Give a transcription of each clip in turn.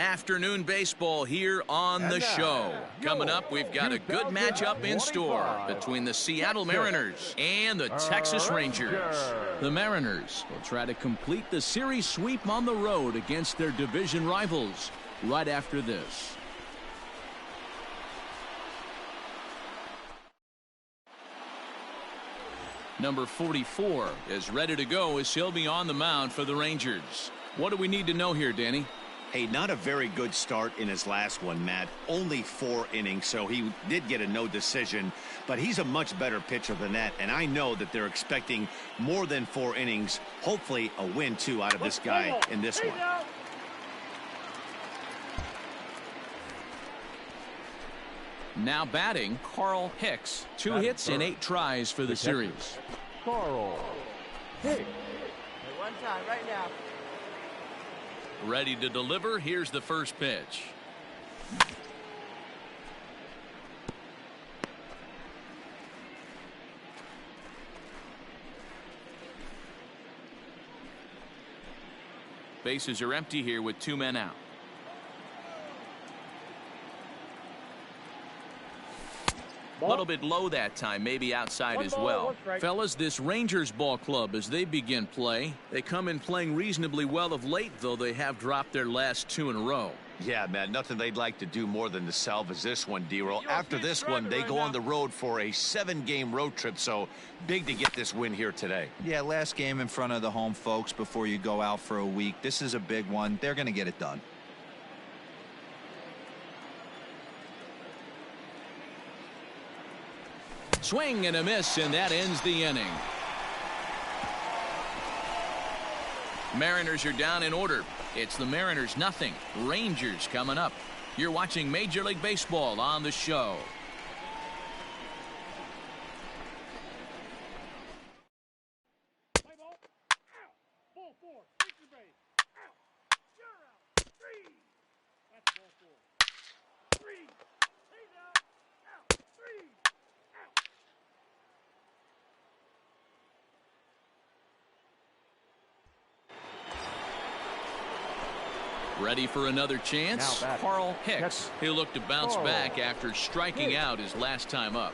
Afternoon baseball here on the show. Coming up, we've got a good matchup in store between the Seattle Mariners and the Texas Rangers. The Mariners will try to complete the series sweep on the road against their division rivals right after this. Number 44 is ready to go as he'll be on the mound for the Rangers. What do we need to know here, Danny? Hey, not a very good start in his last one, Matt. Only 4 innings, so he did get a no decision. But he's a much better pitcher than that, and I know that they're expecting more than 4 innings. Hopefully a win, too, out of this guy in this one. Now batting, Carl Hicks. 2 hits and 8 tries for the series. Carl Hicks. One time, right now. Ready to deliver. Here's the first pitch. Bases are empty here with 2 men out. A little bit low that time, maybe outside as well. Fellas, this Rangers ball club, as they begin play, they come in playing reasonably well of late, though they have dropped their last 2 in a row. Yeah, man, nothing they'd like to do more than to salvage this one, D-Roll. After this one, they go on the road for a 7-game road trip, so big to get this win here today. Yeah, last game in front of the home folks before you go out for a week. This is a big one. They're going to get it done. Swing and a miss, and that ends the inning. Mariners are down in order. It's the Mariners nothing. Rangers coming up. You're watching Major League Baseball on the show. Ready for another chance? Carl Hicks. He'll look to bounce back after striking out his last time up.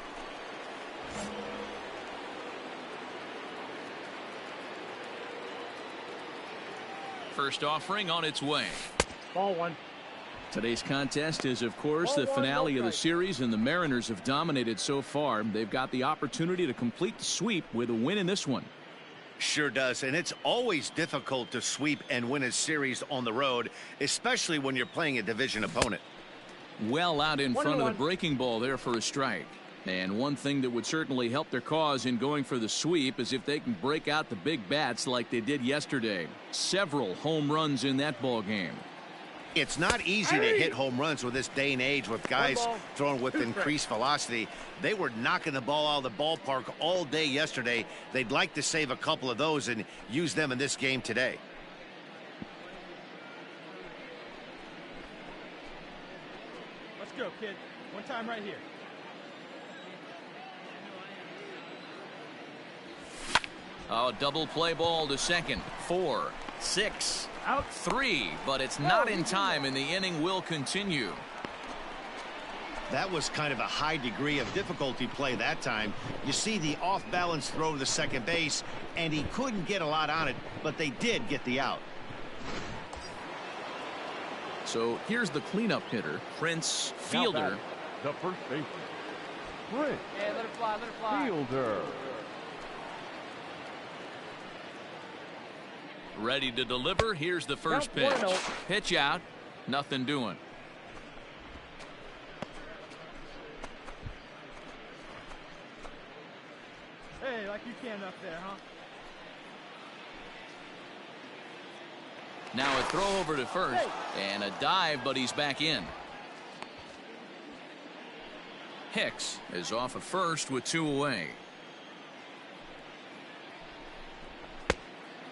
First offering on its way. Ball 1. Today's contest is, of course, the finale of the series, and the Mariners have dominated so far. They've got the opportunity to complete the sweep with a win in this one. Sure does, and it's always difficult to sweep and win a series on the road, especially when you're playing a division opponent. Well out in front of the breaking ball there for a strike. And one thing that would certainly help their cause in going for the sweep is if they can break out the big bats like they did yesterday. Several home runs in that ball game. It's not easy to hit home runs with this day and age with guys throwing with increased velocity. They were knocking the ball out of the ballpark all day yesterday. They'd like to save a couple of those and use them in this game today. Let's go, kid. One time right here. Oh, double play ball to second. 4, 6, out 3, but it's not in time, and the inning will continue. That was kind of a high degree of difficulty play that time. You see the off-balance throw to the second base, and he couldn't get a lot on it, but they did get the out. So here's the cleanup hitter, Prince Fielder. The first baseman, Prince let it fly, let it fly. Fielder. Ready to deliver. Here's the first pitch. Pitch out. Nothing doing. Hey, like you can up there, huh? Now a throw over to first. And a dive, but he's back in. Hicks is off of first with 2 away.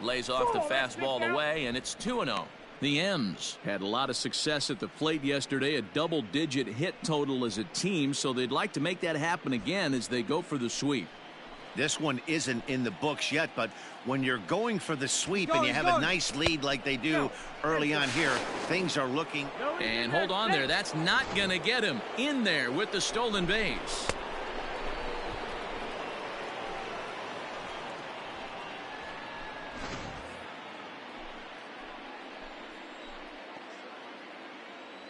Lays off the fastball away, and it's 2-0. The M's had a lot of success at the plate yesterday, a double-digit hit total as a team, so they'd like to make that happen again as they go for the sweep. This one isn't in the books yet, but when you're going for the sweep and you have a nice lead like they do early on here, things are looking. And hold on there. That's not going to get him in there with the stolen base.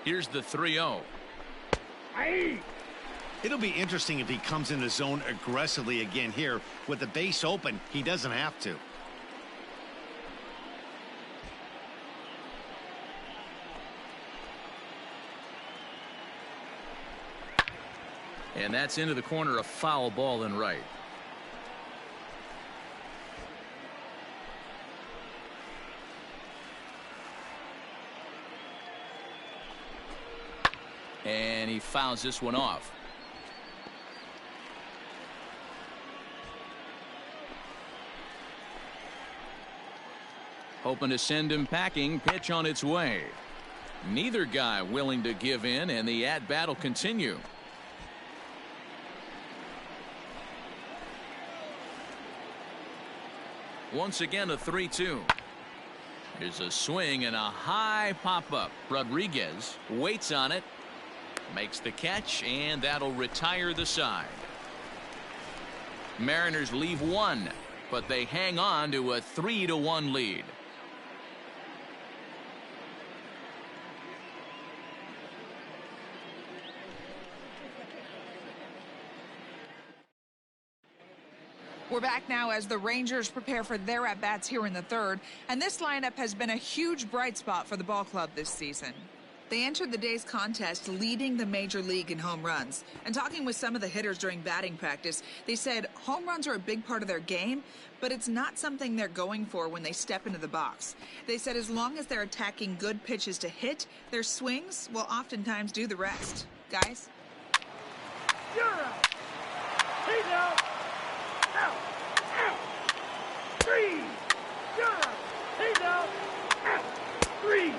Here's the 3-0. It'll be interesting if he comes in the zone aggressively again here. With the base open, he doesn't have to. And that's into the corner, a foul ball and right. And he fouls this one off. Hoping to send him packing. Pitch on its way. Neither guy willing to give in, and the at-bat will continue. Once again, a 3-2. Here's a swing and a high pop-up. Rodriguez waits on it. Makes the catch, and that'll retire the side. Mariners leave one, but they hang on to a 3-1 lead. We're back now as the Rangers prepare for their at-bats here in the third, and this lineup has been a huge bright spot for the ball club this season. They entered the day's contest leading the major league in home runs. And talking with some of the hitters during batting practice, they said home runs are a big part of their game, but it's not something they're going for when they step into the box. They said as long as they're attacking good pitches to hit, their swings will oftentimes do the rest. Guys? You're out. He's out. Out. Out. 3. You're out. He's out. Out. 3.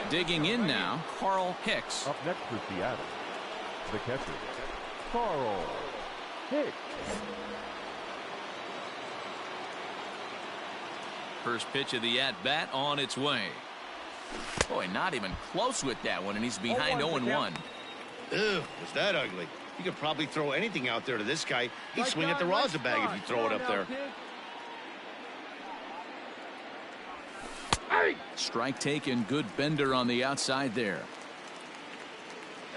Digging in now, Carl Hicks. Up next for Seattle, the catcher, Carl Hicks. First pitch of the at-bat on its way. Boy, not even close with that one, and he's behind 0-1. Ew, was that ugly? You could probably throw anything out there to this guy. He'd swing at the rosin bag if you throw it up there. Strike taken, good bender on the outside there.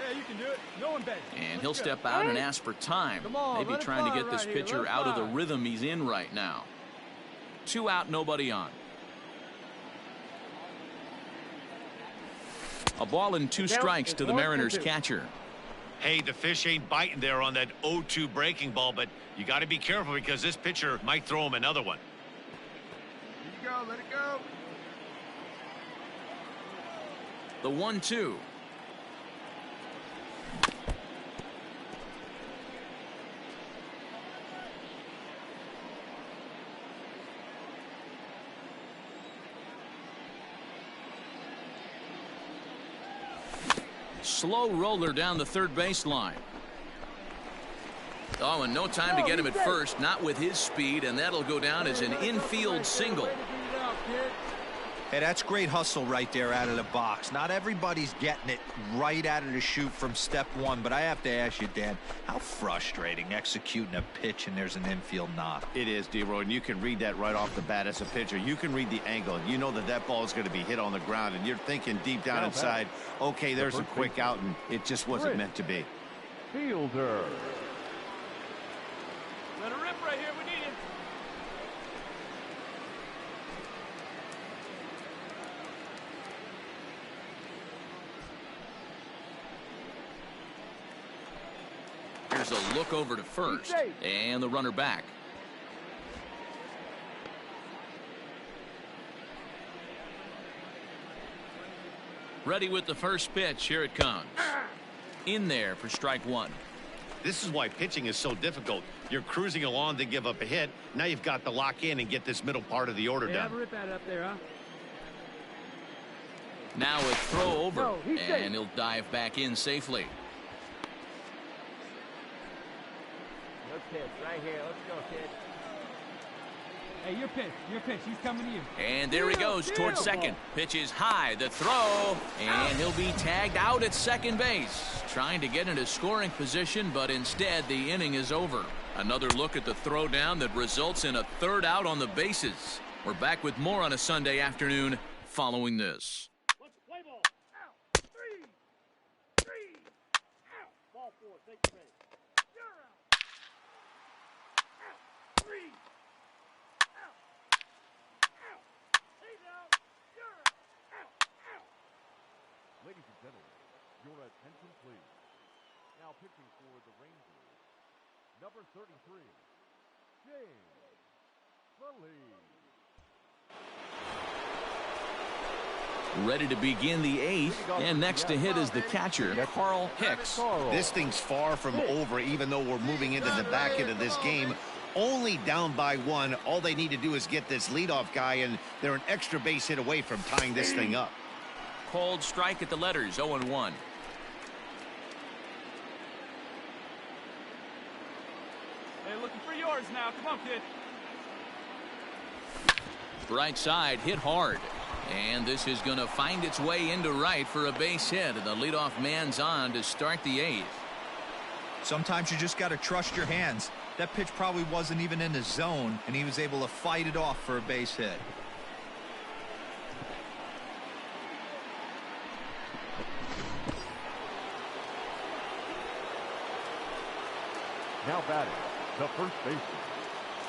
Hey, you can do it. No one better. And he'll step out and ask for time. Come on, maybe let it trying to fly get this right here, pitcher let it out of the fly. rhythm he's in right now. 2 out, nobody on. A ball and 2 strikes to the Mariners catcher. Hey, the fish ain't biting there on that 0-2 breaking ball, but you got to be careful because this pitcher might throw him another one. Here you go. Let it go. The 1-2. Slow roller down the third baseline. Oh, and no time to get him at first, not with his speed, and that'll go down as an infield single. Hey, that's great hustle right there out of the box. Not everybody's getting it right out of the chute from step one, but I have to ask you, Dan, how frustrating executing a pitch and there's an infield knock. It is, D-Roy, and you can read that right off the bat as a pitcher. You can read the angle, and you know that that ball is going to be hit on the ground, and you're thinking deep down inside, okay, there's a quick out, and it just wasn't meant to be. Fielder. Let it rip right here. We need it. Here's a look over to first, and the runner back. Ready with the first pitch. Here it comes. In there for strike 1. This is why pitching is so difficult. You're cruising along to give up a hit. Now you've got to lock in and get this middle part of the order done. Rip that up there, huh? Now a throw over, No, he's safe. and he'll dive back in safely. Good pitch right here. Let's go, kid. Hey, your pitch. Your pitch. He's coming to you. And there he goes towards second. Pitch is high. The throw. And he'll be tagged out at second base. Trying to get into scoring position, but instead the inning is over. Another look at the throw down that results in a third out on the bases. We're back with more on a Sunday afternoon following this. Let's play ball. Out. Three. Out. Ball four. Take the base. You're out. Out. Three. Out. He's out. You're out. Ladies and gentlemen, your attention please. Now pitching for the Rangers, number 33, James Sully. Ready to begin the eighth, and next to hit is the catcher, Carl Hicks. This thing's far from over, even though we're moving into the back end of this game. Only down by one. All they need to do is get this leadoff guy, and they're an extra base hit away from tying this thing up. Called strike at the letters, 0-1. Hey, looking for yours now. Come on, kid. Right side hit hard. And this is going to find its way into right for a base hit. And the leadoff man's on to start the eighth. Sometimes you just got to trust your hands. That pitch probably wasn't even in the zone, and he was able to fight it off for a base hit. Now batting, the first baseman.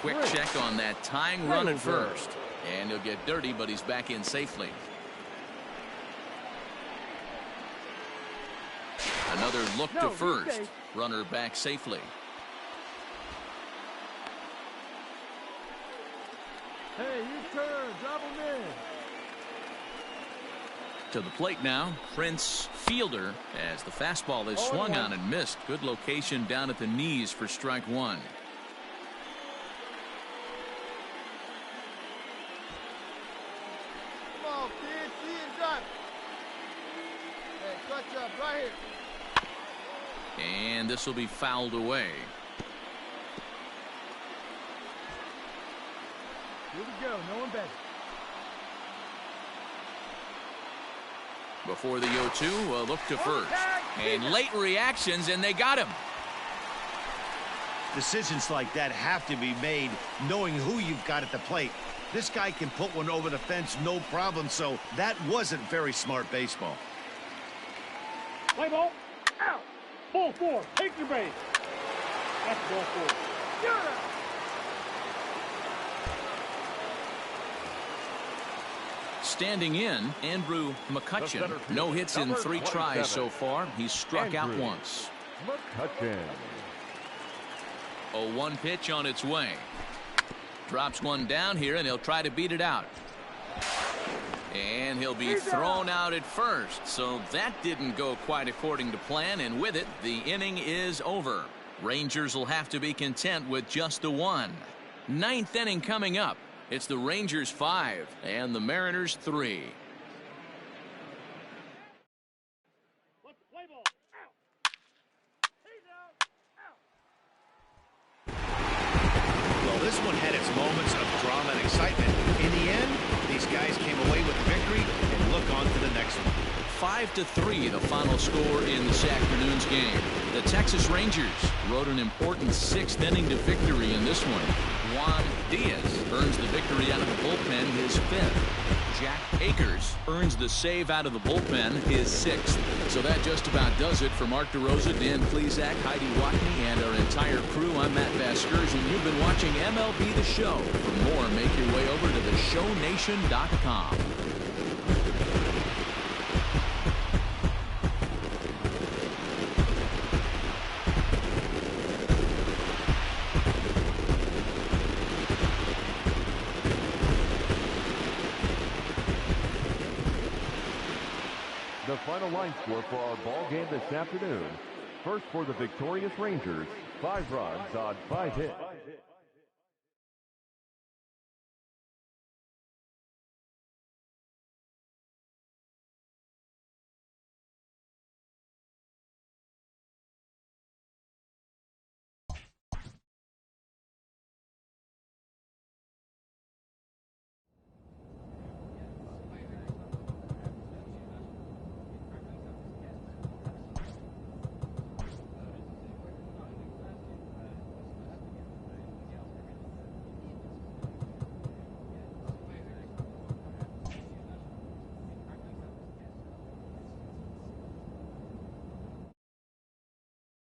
Quick check on that tying run at first. And he'll get dirty, but he's back in safely. Another look to first. Runner back safely. Hey, you turn. Drop him in. To the plate now, Prince Fielder, as the fastball is swung on and missed. Good location down at the knees for strike one. Come on, kid. See and drop. Hey, clutch up right here. And this will be fouled away. Here we go. No one better. Before the 0-2, a look to first. And late reactions, and they got him. Decisions like that have to be made knowing who you've got at the plate. This guy can put one over the fence no problem, so that wasn't very smart baseball. Play ball. Out. Ball four. Take your base. That's ball four. You're out. Standing in, Andrew McCutcheon. No hits in 3 tries so far. He's struck out once. McCutcheon. 0-1 pitch on its way. Drops one down here, and he'll try to beat it out. And he'll be thrown out at first. So that didn't go quite according to plan, and with it, the inning is over. Rangers will have to be content with just the one. 9th inning coming up. It's the Rangers 5 and the Mariners 3. Let's play ball. Out. He's out. Well, this one had its moments of drama and excitement. In the end, these guys came away with the victory and look on to the next one. 5-3 the final score in this afternoon's game. The Texas Rangers rode an important 6th inning to victory in this one. Juan Diaz earns the victory out of the bullpen, his 5th. Jack Akers earns the save out of the bullpen, his 6th. So that just about does it for Mark DeRosa, Dan Plesac, Heidi Watney, and our entire crew. I'm Matt Vasgersian. You've been watching MLB The Show. For more, make your way over to theshownation.com. The final line score for our ball game this afternoon. First for the victorious Rangers, 5 runs on 5 hits.